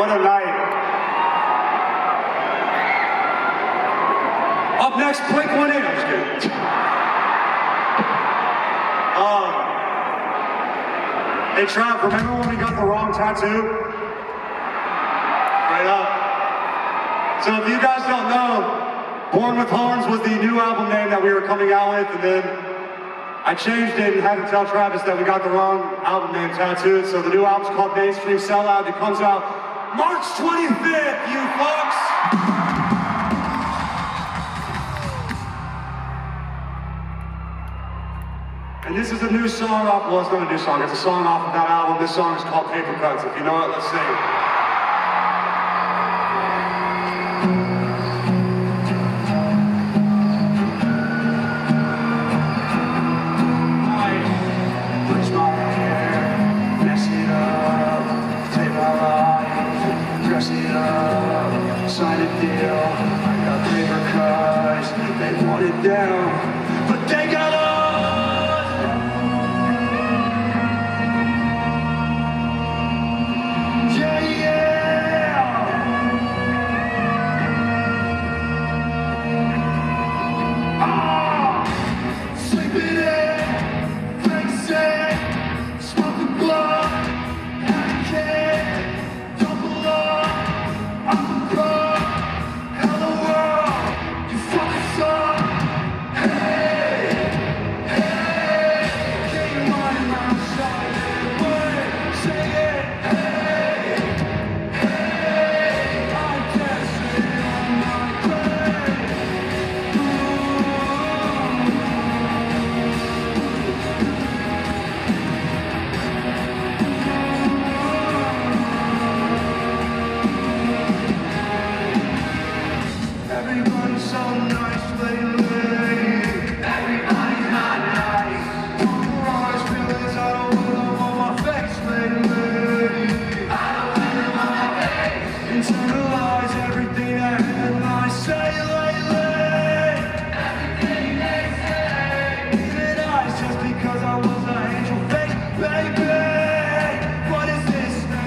What a night. Up next, Blink-182. I'm just kidding. Hey, Trav, remember when we got the wrong tattoo? Right up. So if you guys don't know, Born with Horns was the new album name that we were coming out with, and then I changed it and had to tell Travis that we got the wrong album name tattooed. So the new album's called Mainstream Sellout. It comes out March 25th, you folks! And this is a new song off, well, it's not a new song, it's a song off of that album. This song is called Paper Cuts. If you know it, let's sing it. Sign a deal, I got paper cuts, they want it down, but they got us! Yeah, yeah! Ah! Sleeping in, drinking, smoking blood, hacking, double up, I'm a pro. Everybody's so nice lately. Everybody's not nice. Polarized feelings, I don't wear them on my face lately. I don't wear them on my face. Internalize everything that I say lately. Everything they say. Even eyes just because I was an angel face, baby. What is this now?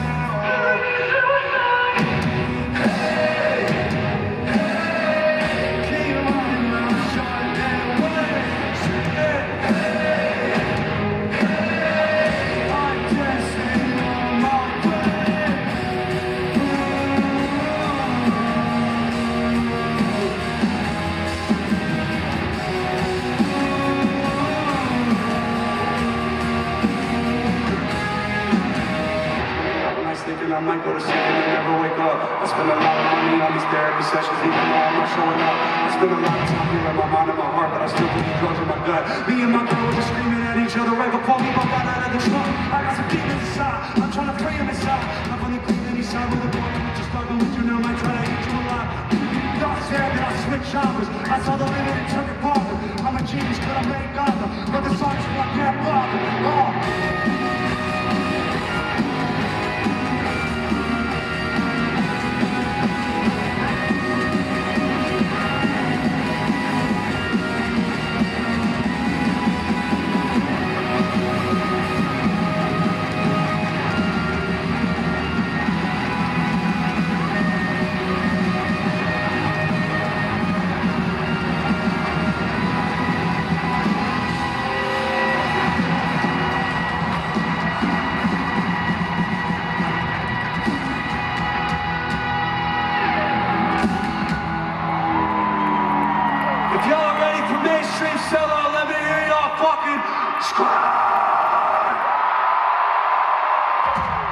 I might go to sleep and never wake up. I spend a lot of money on these therapy sessions, even though I'm not showing up. I spend a lot of time here in my mind and my heart, but I still think it goes in my gut. Me and my girl were just screaming at each other right before we both got out of the trunk. I got some demons inside, I'm trying to free them inside. I'm on the Cleveland east side with a boy, I'm just talking with you now, might try to eat you alive. God said that I switched genres, I saw the limit and took it farther. I'm a genius, but I made Gotham, but the songs I can't bother. If y'all are ready for Mainstream Sellout, let me hear y'all fucking scream!